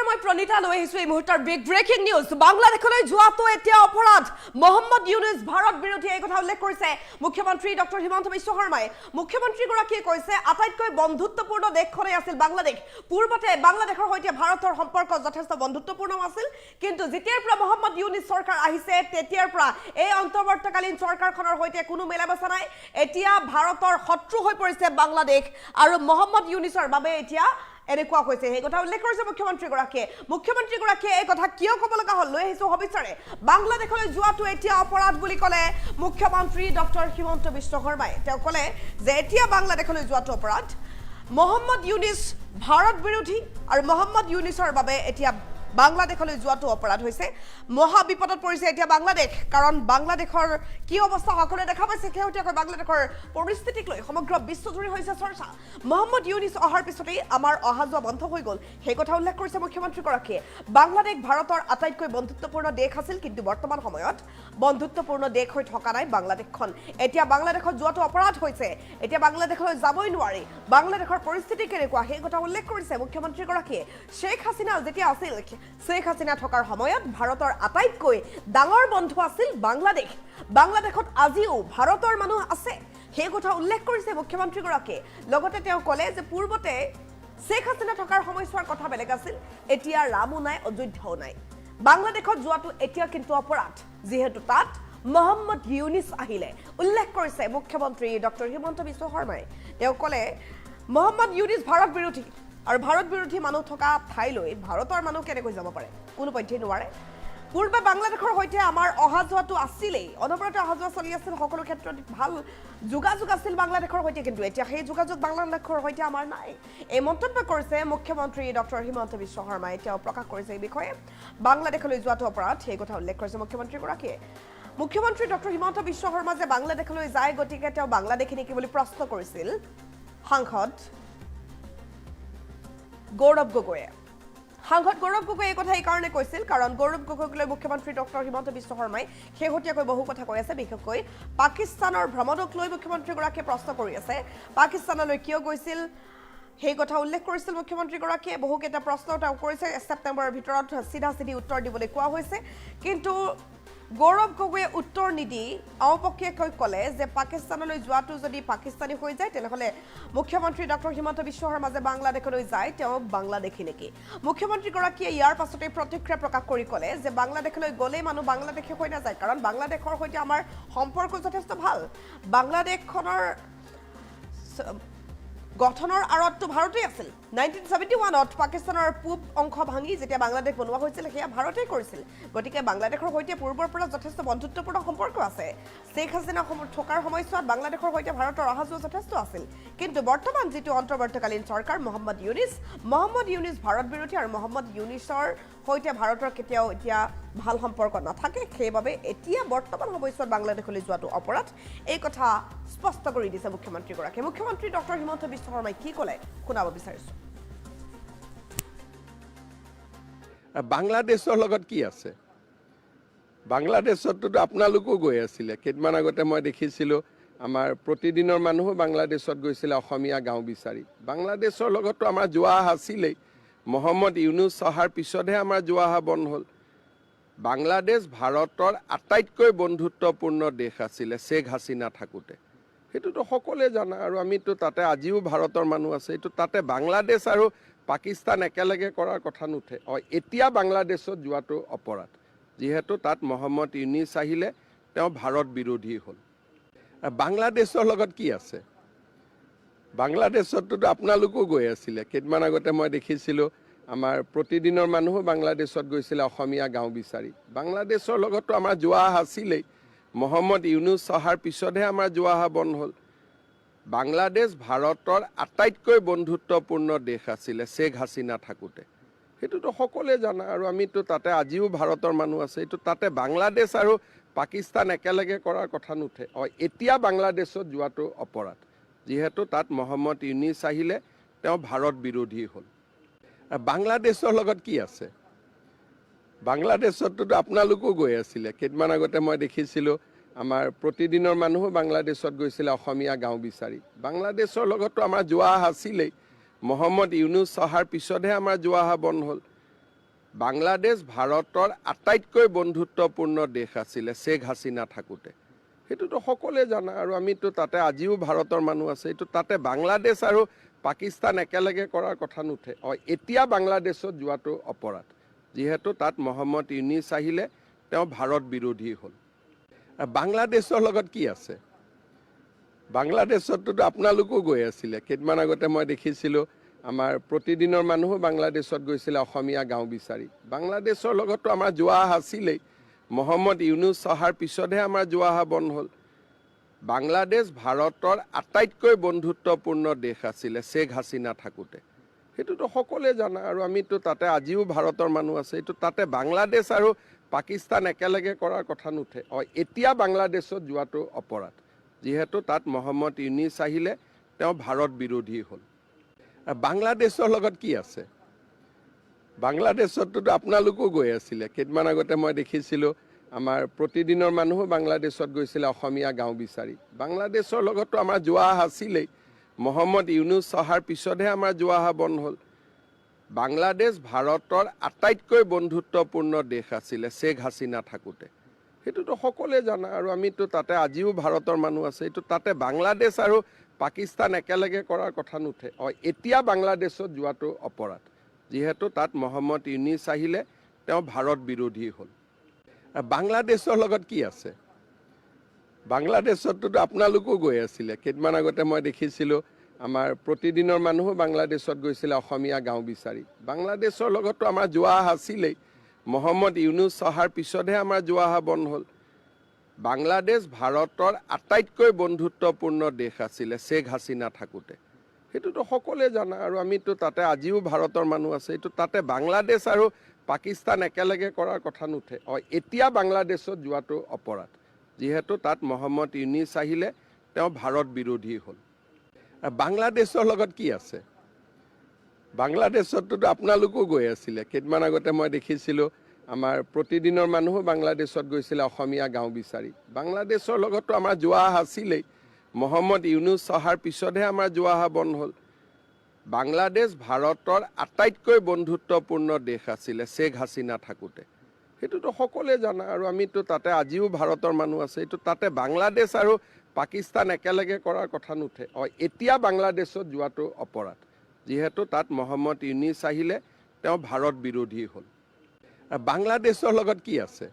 মই প্ৰণীতা লৈ আহিছো এই মুহূৰ্তৰ বিগ ব্ৰেকিং নিউজ বাংলাদেশলৈ যোৱাটো এতিয়া অপৰাধ মোহাম্মদ ইউনুস ভাৰত বিৰোধী এই কথা উল্লেখ কৰিছে মুখ্যমন্ত্ৰী ডক্টৰ হিমন্ত বিশ্ব শৰ্মাই মুখ্যমন্ত্ৰীগৰাকীয়ে কৈছে আটাইতকৈ বন্ধুত্বপূৰ্ণ দেশখনেই আছিল বাংলাদেশ পূৰ্বতে বাংলাদেশৰ সৈতে ভাৰতৰ সম্পৰ্ক যথেষ্ট বন্ধুত্বপূৰ্ণ আছিল কিন্তু যেতিয়াৰ পৰা মোহাম্মদ ইউনুস চৰকাৰ আহিছে তেতিয়াৰ পৰা এই অন্তৰ্বৰ্তীকালীন চৰকাৰখনৰ সৈতে কোনো মেলাবছা নাই এতিয়া ভাৰতৰ শত্ৰু হৈ পৰিছে বাংলাদেশ আৰু মোহাম্মদ ইউনুসৰ বাবে এতিয়া এনেকুৱা হৈছে এই কথা উল্লেখ কৰিছে মুখ্যমন্ত্ৰীগৰাকীয়ে এই কথা কিয় ক'ব লগা হ'ল লৈ আহিছো হবিচাৰে বাংলাদেশলৈ যোৱাটো এতিয়া অপৰাধ বুলি ক'লে মুখ্যমন্ত্ৰী ডক্টৰ হিমন্ত বিশ্ব শৰ্মাই তেওঁ ক'লে যে এতিয়া বাংলাদেশলৈ যোৱাটো অপৰাধ মোহাম্মদ ইউনুস ভাৰত বিৰোধী আৰু মোহাম্মদ ইউনুসৰ বাবে এতিয়া বাংলাদেশলৈ যোৱাটো অপৰাধ হৈছে মহা বিপদত পৰিছে এতিয়া বাংলাদেশ কাৰণ বাংলাদেশৰ কি অৱস্থা সকলোৱে দেখা পাইছে কেউটিয়াকৈ বাংলাদেশৰ পৰিস্থিতিক লৈ সমগ্ৰ বিশ্বজুৰি হৈছে চৰ্চা মোহাম্মদ ইউনুস অহাৰ পিছতেই আমাৰ অহা যোৱা বন্ধ হৈ গ'ল সেই কথা উল্লেখ কৰিছে মুখ্যমন্ত্ৰীগৰাকীয়ে বাংলাদেশ ভাৰতৰ আটাইতকৈ বন্ধুত্বপূৰ্ণ দেশ আছিল কিন্তু বৰ্তমান সময়ত বন্ধুত্বপূৰ্ণ দেশ হৈ থকা নাই বাংলাদেশখন এতিয়া বাংলাদেশত যোৱাটো অপৰাধ হৈছে এতিয়া বাংলাদেশলৈ যাবই নোৱাৰি বাংলাদেশৰ পৰিস্থিতি কেনেকুৱা সেই কথা উল্লেখ কৰিছে মুখ্যমন্ত্ৰীগৰাকীয়ে শেখ হাছিনা যেতিয়া আছিল শেখ হাছিনা থকাৰ সময়ত ভাৰতৰ আটাইতকৈ ডাঙৰ বন্ধু আছিল বাংলাদেশত আজিও ভাৰতৰ মানুহ আছে সেই কথা উল্লেখ কৰিছে মুখ্যমন্ত্ৰীগৰাকীয়ে লগতে তেওঁ ক'লে যে পূৰ্বতে শেখ হাছিনা থকাৰ সময়ছোৱাৰ কথা বেলেগ আছিল এতিয়া ৰামো নাই অযোধ্যাও নাই বাংলাদেশত যোৱাটো এতিয়া কিন্তু অপৰাধ যিহেতু তাত মোহাম্মদ ইউনুস আহিলে উল্লেখ কৰিছে মুখ্যমন্ত্ৰী ডক্টৰ হিমন্ত বিশ্ব শৰ্মাই তেওঁ ক'লে মোহাম্মদ ইউনুস ভাৰত বিৰোধী আৰু ভাৰত বিৰোধী মানুহ থকা ঠাইলৈ ভাৰতৰ মানুহ কেনেকৈ যাব পাৰে কোনো পধ্যেই নোৱাৰে পূৰ্বে বাংলাদেশৰ সৈতে আমাৰ অহা যোৱাটো আছিলেই অনবৰতে অহা যোৱা চলি আছিল সকলো ক্ষেত্ৰত ভাল যোগাযোগ আছিল বাংলাদেশৰ সৈতে কিন্তু এতিয়া সেই যোগাযোগ বাংলাদেশৰ সৈতে আমাৰ নাই এই মন্তব্য কৰিছে মুখ্যমন্ত্ৰী ডক্টৰ হিমন্ত বিশ্ব শৰ্মাই তেওঁ প্ৰকাশ কৰিছে এই বিষয়ে বাংলাদেশলৈ যোৱাটো অপৰাধ সেই কথা উল্লেখ কৰিছে মুখ্যমন্ত্ৰীগৰাকীয়ে মুখ্যমন্ত্ৰী ডক্টৰ হিমন্ত বিশ্ব শৰ্মা যে বাংলাদেশলৈ যায় গতিকে তেওঁ বাংলাদেশী নেকি বুলি প্ৰশ্ন কৰিছিল সাংসদ গৌৰৱ গগৈয়ে এই কথা এই কাৰণে কৈছিল কাৰণ গৌৰৱ গগৈক লৈ মুখ্যমন্ত্ৰী ডক্টৰ হিমন্ত বিশ্ব শৰ্মাই শেহতীয়াকৈ বহু কথা কৈ আছে বিশেষকৈ পাকিস্তানৰ ভ্ৰমণক লৈ মুখ্যমন্ত্ৰীগৰাকীয়ে প্ৰশ্ন কৰি আছে পাকিস্তানলৈ কিয় গৈছিল সেই কথা উল্লেখ কৰিছিল মুখ্যমন্ত্ৰীগৰাকীয়ে বহুকেইটা প্ৰশ্ন তেওঁ কৰিছে ছেপ্টেম্বৰৰ ভিতৰত চিধা উত্তৰ দিবলৈ কোৱা হৈছে কিন্তু গৌৰৱ গগৈয়ে উত্তৰ নিদি অপক্ষীয়কৈ ক'লে যে পাকিস্তানলৈ যোৱাটো যদি পাকিস্তানী হৈ যায় তেনেহ'লে মুখ্যমন্ত্ৰী ডক্টৰ হিমন্ত বিশ্ব শৰ্মা যে বাংলাদেশলৈ যায় তেওঁ বাংলাদেশী নেকি মুখ্যমন্ত্ৰীগৰাকীয়ে ইয়াৰ পাছতে প্ৰতিক্ৰিয়া প্ৰকাশ কৰি ক'লে যে বাংলাদেশলৈ গ'লেই মানুহ বাংলাদেশী হৈ নাযায় কাৰণ বাংলাদেশৰ সৈতে আমাৰ সম্পৰ্ক যথেষ্ট ভাল বাংলাদেশখনৰ গঠনৰ আঁৰতটো ভাৰতেই আছিল 1971ত পাকিস্তানৰ পূব অংশ ভাঙি যেতিয়া বাংলাদেশ বনোৱা হৈছিল সেয়া ভাৰতেই কৰিছিল গতিকে বাংলাদেশৰ সৈতে পূৰ্বৰ পৰা যথেষ্ট বন্ধুত্বপূৰ্ণ সম্পৰ্ক আছে শেখ হাছিনা থকাৰ সময়ছোৱাত বাংলাদেশৰ সৈতে ভাৰতৰ অহা যোৱা যথেষ্ট আছিল কিন্তু বৰ্তমান যিটো অন্তৰ্বৰ্তীকালীন চৰকাৰ মোহাম্মদ ইউনুস ভাৰত বিৰোধী আৰু মোহাম্মদ ইউনুসৰ সৈতে ভাৰতৰ কেতিয়াও এতিয়া ভাল সম্পৰ্ক নাথাকে সেইবাবে এতিয়া বৰ্তমান সময়ছোৱাত বাংলাদেশলৈ যোৱাটো অপৰাধ এই কথা স্পষ্ট কৰি দিছে মুখ্যমন্ত্ৰীগৰাকীয়ে মুখ্যমন্ত্ৰী ডক্টৰ হিমন্ত বিশ্ব শৰ্মাই কি ক'লে শুনাব বিচাৰিছো বাংলাদেশৰ লগত কি আছে বাংলাদেশতো আপোনালোকো গৈ আছিলে কেইদিনমান আগতে মই দেখিছিলোঁ আমাৰ প্ৰতিদিনৰ মানুহো বাংলাদেশত গৈছিলে অসমীয়া গাঁও বিচাৰি বাংলাদেশৰ লগতো আমাৰ যোৱা আছিলেই মোহাম্মদ ইউনুস অহাৰ পিছতহে আমাৰ যোৱা বন্ধ হ'ল বাংলাদেশ ভাৰতৰ আটাইতকৈ বন্ধুত্বপূৰ্ণ দেশ আছিলে শেখ হাছিনা থাকোঁতে সেইটোতো সকলোৱে জানা আৰু আমিতো তাতে আজিও ভাৰতৰ মানুহ আছে এইটো তাতে বাংলাদেশ আৰু পাকিস্তান একেলগে কৰাৰ কথা নুঠে এতিয়া বাংলাদেশত যোৱাটো অপৰাধ যিহেতু তাত মোহাম্মদ ইউনুস আহিলে তেওঁ ভাৰত বিৰোধী হ'ল বাংলাদেশৰ লগত কি আছে বাংলাদেশতো আপোনালোকো গৈ আছিলে কেইদিনমান আগতে মই দেখিছিলোঁ আমাৰ প্ৰতিদিনৰ মানুহো বাংলাদেশত গৈছিলে অসমীয়া গাঁও বিচাৰি বাংলাদেশৰ লগতো আমাৰ যোৱা আছিলেই মোহাম্মদ ইউনুস অহাৰ পিছতহে আমাৰ যোৱা বন্ধ হ'ল বাংলাদেশ ভাৰতৰ আটাইতকৈ বন্ধুত্বপূৰ্ণ দেশ আছিলে শেখ হাছিনা থাকোঁতে সেইটোতো সকলোৱে জানা আৰু আমিতো তাতে আজিও ভাৰতৰ মানুহ আছে এইটো তাতে বাংলাদেশ আৰু পাকিস্তান একেলগে কৰাৰ কথা নুঠে এতিয়া বাংলাদেশত যোৱাটো অপৰাধ যিহেতু তাত মোহাম্মদ ইউনুস আহিলে তেওঁ ভাৰত বিৰোধী হ'ল বাংলাদেশৰ লগত কি আছে বাংলাদেশতো আপোনালোকো গৈ আছিলে কেইদিনমান আগতে মই দেখিছিলোঁ আমাৰ প্ৰতিদিনৰ মানুহো বাংলাদেশত গৈছিলে অসমীয়া গাঁও বিচাৰি বাংলাদেশৰ লগতো আমাৰ যোৱা আছিলেই মোহাম্মদ ইউনুস অহাৰ পিছতহে আমাৰ যোৱা বন্ধ হ'ল বাংলাদেশ ভাৰতৰ আটাইতকৈ বন্ধুত্বপূৰ্ণ দেশ আছিলে শেখ হাছিনা থাকোঁতে। সেইটোতো সকলোৱে জানা, আৰু আমিতো তাতে আজিও ভাৰতৰ মানুহ আছে। এইটো তাতে বাংলাদেশ আৰু পাকিস্তান একেলগে কৰাৰ কথা নুঠে। এতিয়া বাংলাদেশত যোৱাটো অপৰাধ, যিহেতু তাত মহম্মদ ইউনিছ আহিলে, তেওঁ ভাৰত বিৰোধী হ'ল। বাংলাদেশৰ লগত কি আছে? বাংলাদেশততো আপোনালোকো গৈ আছিলে। কেইদিনমান আগতে মই দেখিছিলোঁ আমাৰ প্ৰতিদিনৰ মানুহো বাংলাদেশত গৈছিলে অসমীয়া গাঁও বিচাৰি। বাংলাদেশৰ লগততো আমাৰ যোৱা অহা আছিলেই। মহম্মদ ইউনুছ অহাৰ পিছতহে আমাৰ যোৱা অহা বন্ধ হ'ল। বাংলাদেশ ভাৰতৰ আটাইতকৈ বন্ধুত্বপূৰ্ণ দেশ আছিলে শেখ হাছিনা থাকোঁতে। সেইটোতো সকলোৱে জানা, আৰু আমিতো তাতে আজিও ভাৰতৰ মানুহ আছে। এইটো তাতে বাংলাদেশ আৰু পাকিস্তান একেলগে কৰাৰ কথা নুঠে। এতিয়া বাংলাদেশত যোৱাটো অপৰাধ, যিহেতু তাত মহম্মদ ইউনিছ আহিলে, তেওঁ ভাৰত বিৰোধী হ'ল। বাংলাদেশৰ লগত কি আছে? বাংলাদেশততো আপোনালোকো গৈ আছিলে। কেইদিনমান আগতে মই দেখিছিলোঁ আমাৰ প্ৰতিদিনৰ মানুহো বাংলাদেশত গৈছিলে অসমীয়া গাঁও বিচাৰি। বাংলাদেশৰ লগততো আমাৰ যোৱা অহা আছিলেই। মহম্মদ ইউনুছ অহাৰ পিছতহে আমাৰ যোৱা অহা বন্ধ হ'ল। বাংলাদেশ ভাৰতৰ আটাইতকৈ বন্ধুত্বপূৰ্ণ দেশ আছিলে শেখ হাছিনা থাকোঁতে। সেইটোতো সকলোৱে জানা, আৰু আমিতো তাতে আজিও ভাৰতৰ মানুহ আছে। এইটো তাতে বাংলাদেশ আৰু পাকিস্তান একেলগে কৰাৰ কথা নুঠে। এতিয়া বাংলাদেশত যোৱাটো অপৰাধ, যিহেতু তাত মহম্মদ ইউনিছ আহিলে, তেওঁ ভাৰত বিৰোধী হ'ল। বাংলাদেশৰ লগত কি আছে? বাংলাদেশততো আপোনালোকো গৈ আছিলে। কেইদিনমান আগতে মই দেখিছিলোঁ আমাৰ প্ৰতিদিনৰ মানুহো বাংলাদেশত গৈছিলে অসমীয়া গাঁও বিচাৰি। বাংলাদেশৰ লগততো আমাৰ যোৱা অহা আছিলেই। মহম্মদ ইউনুছ অহাৰ পিছতহে আমাৰ যোৱা অহা বন্ধ হ'ল। বাংলাদেশ ভাৰতৰ আটাইতকৈ বন্ধুত্বপূৰ্ণ দেশ আছিলে শেখ হাছিনা থাকোঁতে। সেইটোতো সকলোৱে জানা, আৰু আমিতো তাতে আজিও ভাৰতৰ মানুহ আছে। এইটো তাতে বাংলাদেশ আৰু পাকিস্তান একেলগে কৰাৰ কথা নুঠে। এতিয়া বাংলাদেশত যোৱাটো অপৰাধ, যিহেতু তাত মহম্মদ ইউনিছ আহিলে, তেওঁ ভাৰত বিৰোধী হ'ল। বাংলাদেশৰ লগত কি আছে? বাংলাদেশততো আপোনালোকো গৈ আছিলে। কেইদিনমান আগতে মই দেখিছিলোঁ আমাৰ প্ৰতিদিনৰ মানুহো বাংলাদেশত গৈছিলে অসমীয়া গাঁও বিচাৰি। বাংলাদেশৰ লগততো আমাৰ যোৱা অহা আছিলেই। মহম্মদ ইউনুছ অহাৰ পিছতহে আমাৰ যোৱা অহা বন্ধ হ'ল। বাংলাদেশ ভাৰতৰ আটাইতকৈ বন্ধুত্বপূৰ্ণ দেশ আছিলে শেখ হাছিনা থাকোঁতে। সেইটোতো সকলোৱে জানা, আৰু আমিতো তাতে আজিও ভাৰতৰ মানুহ আছে। এইটো তাতে বাংলাদেশ আৰু পাকিস্তান একেলগে কৰাৰ কথা নুঠে। এতিয়া বাংলাদেশত যোৱাটো অপৰাধ, যিহেতু তাত মহম্মদ ইউনিছ আহিলে, তেওঁ ভাৰত বিৰোধী হ'ল। বাংলাদেশৰ লগত কি আছে?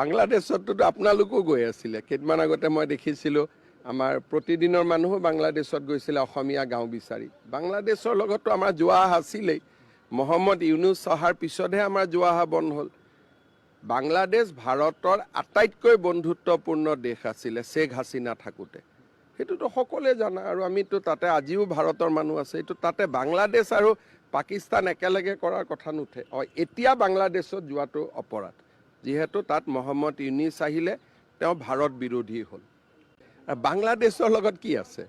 বাংলাদেশততো আপোনালোকো গৈ আছিলে। কেইদিনমান আগতে মই দেখিছিলোঁ আমাৰ প্ৰতিদিনৰ মানুহো বাংলাদেশত গৈছিলে অসমীয়া গাঁও বিচাৰি। বাংলাদেশৰ লগততো আমাৰ যোৱা অহা আছিলেই। মহম্মদ ইউনুছ অহাৰ পিছতহে আমাৰ যোৱা অহা বন্ধ হ'ল। বাংলাদেশ ভাৰতৰ আটাইতকৈ বন্ধুত্বপূৰ্ণ দেশ আছিলে শেখ হাছিনা থাকোঁতে। সেইটোতো সকলোৱে জানা, আৰু আমিতো তাতে আজিও ভাৰতৰ মানুহ আছে। এইটো তাতে বাংলাদেশ আৰু পাকিস্তান একেলগে কৰাৰ কথা নুঠে। এতিয়া বাংলাদেশত যোৱাটো অপৰাধ, যিহেতু তাত মহম্মদ ইউনিছ আহিলে, তেওঁ ভাৰত বিৰোধী হ'ল। বাংলাদেশৰ লগত কি আছে?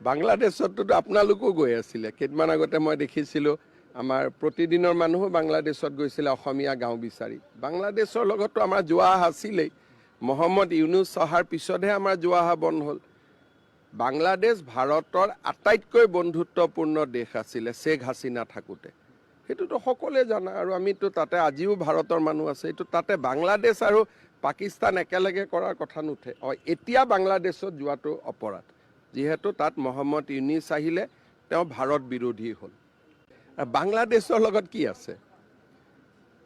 বাংলাদেশততো আপোনালোকো গৈ আছিলে। কেইদিনমান আগতে মই দেখিছিলোঁ আমাৰ প্ৰতিদিনৰ মানুহো বাংলাদেশত গৈছিলে অসমীয়া গাঁও বিচাৰি। বাংলাদেশৰ লগততো আমাৰ যোৱা অহা আছিলেই। মহম্মদ ইউনুছ অহাৰ পিছতহে আমাৰ যোৱা অহা বন্ধ হ'ল। বাংলাদেশ ভাৰতৰ আটাইতকৈ বন্ধুত্বপূৰ্ণ দেশ আছিলে শেখ হাছিনা থাকোঁতে। সেইটোতো সকলোৱে জানা, আৰু আমিতো তাতে আজিও ভাৰতৰ মানুহ আছে। এইটো তাতে বাংলাদেশ আৰু পাকিস্তান একেলগে কৰাৰ কথা নুঠে। এতিয়া বাংলাদেশত যোৱাটো অপৰাধ, যিহেতু তাত মহম্মদ ইউনিছ আহিলে, তেওঁ ভাৰত বিৰোধী হ'ল। বাংলাদেশৰ লগত কি আছে?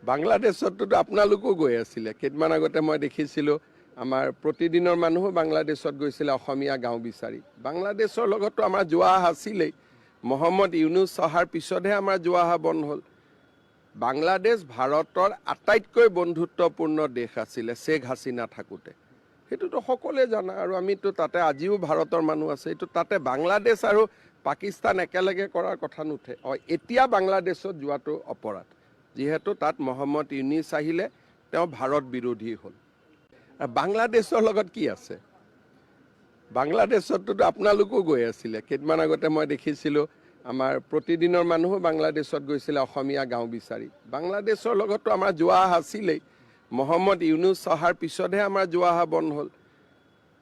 বাংলাদেশততো আপোনালোকো গৈ আছিলে। কেইদিনমান আগতে মই দেখিছিলোঁ আমাৰ প্ৰতিদিনৰ মানুহো বাংলাদেশত গৈছিলে অসমীয়া গাঁও বিচাৰি। বাংলাদেশৰ লগততো আমাৰ যোৱা অহা আছিলেই। মহম্মদ ইউনুছ অহাৰ পিছতহে আমাৰ যোৱা অহা বন্ধ হ'ল। বাংলাদেশ ভাৰতৰ আটাইতকৈ বন্ধুত্বপূৰ্ণ দেশ আছিলে শেখ হাছিনা থাকোঁতে। সেইটোতো সকলোৱে জানা, আৰু আমিতো তাতে আজিও ভাৰতৰ মানুহ আছে। এইটো তাতে বাংলাদেশ আৰু পাকিস্তান একেলগে কৰাৰ কথা নুঠে। এতিয়া বাংলাদেশত যোৱাটো অপৰাধ, যিহেতু তাত মহম্মদ ইউনিছ আহিলে, তেওঁ ভাৰত বিৰোধী হ'ল। বাংলাদেশৰ লগত কি আছে? বাংলাদেশততো আপোনালোকো গৈ আছিলে। কেইদিনমান আগতে মই দেখিছিলোঁ আমাৰ প্ৰতিদিনৰ মানুহো বাংলাদেশত গৈছিলে অসমীয়া গাঁও বিচাৰি। বাংলাদেশৰ লগততো আমাৰ যোৱা অহা আছিলেই। মহম্মদ ইউনুছ অহাৰ পিছতহে আমাৰ যোৱা অহা বন্ধ হ'ল।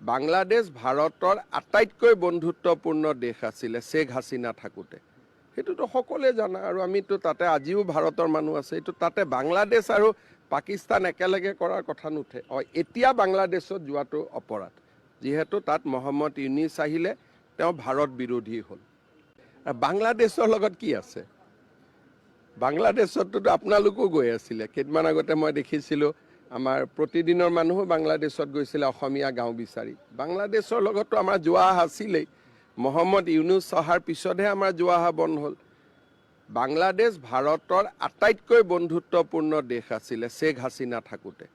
বাংলাদেশ ভাৰতৰ আটাইতকৈ বন্ধুত্বপূৰ্ণ দেশ আছিলে শেখ হাছিনা থাকোঁতে। সেইটোতো সকলোৱে জানা আৰু আমিতো তাতে আজিও ভাৰতৰ মানুহ আছে, এইটো তাতে বাংলাদেশ আৰু পাকিস্তান একেলগে কৰাৰ কথা নুঠে। এতিয়া বাংলাদেশত যোৱাটো অপৰাধ, যিহেতু তাত মহম্মদ ইউনিছ আহিলে তেওঁ ভাৰত বিৰোধী হ'ল। বাংলাদেশৰ লগত কি আছে? বাংলাদেশততো আপোনালোকো গৈ আছিলে, কেইদিনমান আগতে মই দেখিছিলোঁ আমাৰ প্ৰতিদিনৰ মানুহো বাংলাদেশত গৈছিলে অসমীয়া গাঁও বিচাৰি। বাংলাদেশৰ লগততো আমাৰ যোৱা অহা আছিলেই, মহম্মদ ইউনুছ অহাৰ পিছতহে আমাৰ যোৱা অহা বন্ধ হ'ল। বাংলাদেশ ভাৰতৰ আটাইতকৈ বন্ধুত্বপূৰ্ণ দেশ আছিলে শ্বেখ হাছিনা থাকোঁতে,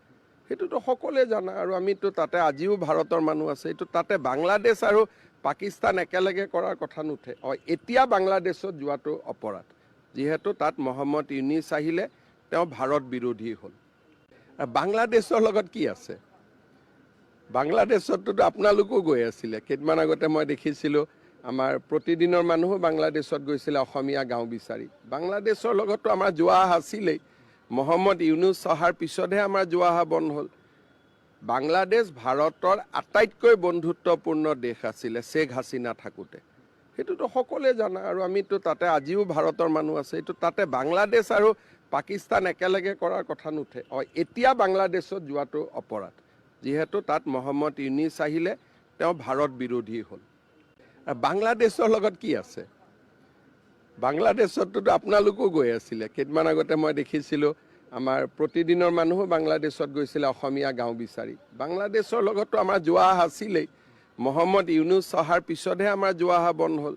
সেইটোতো সকলোৱে জানা আৰু আমিতো তাতে আজিও ভাৰতৰ মানুহ আছে, এইটো তাতে বাংলাদেশ আৰু পাকিস্তান একেলগে কৰাৰ কথা নুঠে। এতিয়া বাংলাদেশত যোৱাটো অপৰাধ, যিহেতু তাত মহম্মদ ইউনিছ আহিলে তেওঁ ভাৰত বিৰোধী হ'ল। বাংলাদেশৰ লগত কি আছে? বাংলাদেশততো আপোনালোকো গৈ আছিলে, কেইদিনমান আগতে মই দেখিছিলোঁ আমাৰ প্ৰতিদিনৰ মানুহো বাংলাদেশত গৈছিলে অসমীয়া গাঁও বিচাৰি। বাংলাদেশৰ লগততো আমাৰ যোৱা অহা আছিলেই, মহম্মদ ইউনুছ অহাৰ পিছতহে আমাৰ যোৱা অহা বন্ধ হ'ল। বাংলাদেশ ভাৰতৰ আটাইতকৈ বন্ধুত্বপূৰ্ণ দেশ আছিলে শ্বেখ হাছিনা থাকোঁতে, সেইটোতো সকলোৱে জানা আৰু আমিতো তাতে আজিও ভাৰতৰ মানুহ আছে, এইটো তাতে বাংলাদেশ আৰু পাকিস্তান একেলগে কৰাৰ কথা নুঠে। এতিয়া বাংলাদেশত যোৱাটো অপৰাধ, যিহেতু তাত মহম্মদ ইউনিছ আহিলে তেওঁ ভাৰত বিৰোধী হ'ল। বাংলাদেশৰ লগত কি আছে? বাংলাদেশততো আপোনালোকো গৈ আছিলে, কেইদিনমান আগতে মই দেখিছিলোঁ আমাৰ প্ৰতিদিনৰ মানুহো বাংলাদেশত গৈছিলে অসমীয়া গাঁও বিচাৰি। বাংলাদেশৰ লগততো আমাৰ যোৱা অহা আছিলেই, মহম্মদ ইউনুছ অহাৰ পিছতহে আমাৰ যোৱা অহা বন্ধ হ'ল।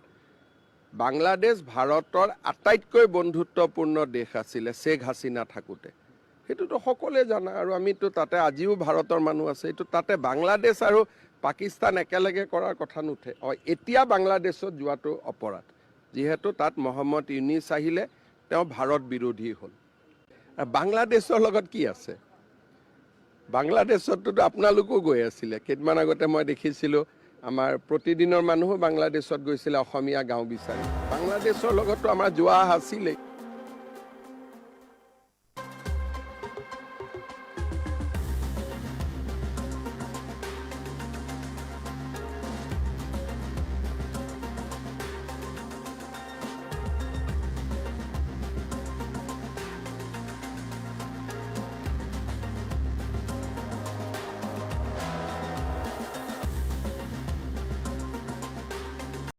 বাংলাদেশ ভাৰতৰ আটাইতকৈ বন্ধুত্বপূৰ্ণ দেশ আছিলে শ্বেখ হাছিনা থাকোঁতে, সেইটোতো সকলোৱে জানা আৰু আমিতো তাতে আজিও ভাৰতৰ মানুহ আছে, এইটো তাতে বাংলাদেশ আৰু পাকিস্তান একেলগে কৰাৰ কথা নুঠে। এতিয়া বাংলাদেশত যোৱাটো অপৰাধ, যিহেতু তাত মহম্মদ ইউনিছ আহিলে তেওঁ ভাৰত বিৰোধী হ'ল। বাংলাদেশৰ লগত কি আছে? বাংলাদেশততো আপোনালোকো গৈ আছিলে, কেইদিনমান আগতে মই দেখিছিলোঁ আমাৰ প্ৰতিদিনৰ মানুহো বাংলাদেশত গৈছিলে অসমীয়া গাঁও বিচাৰি। বাংলাদেশৰ লগততো আমাৰ যোৱা অহা আছিলেই,